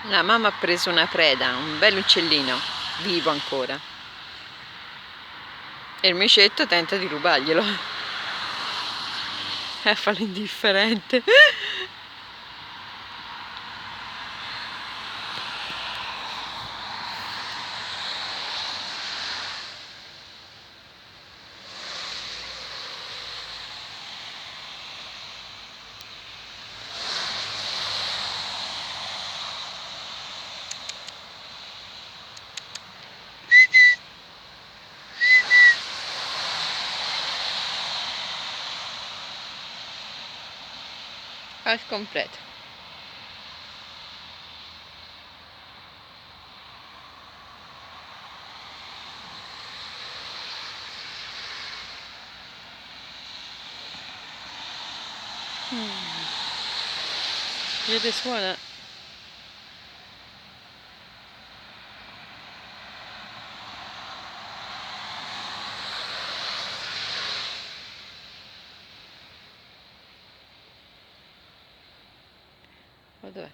La mamma ha preso una preda, un bel uccellino, vivo ancora. E il micetto tenta di rubarglielo. Fa l'indifferente. Al completo. Vede suona. Ma dov'è?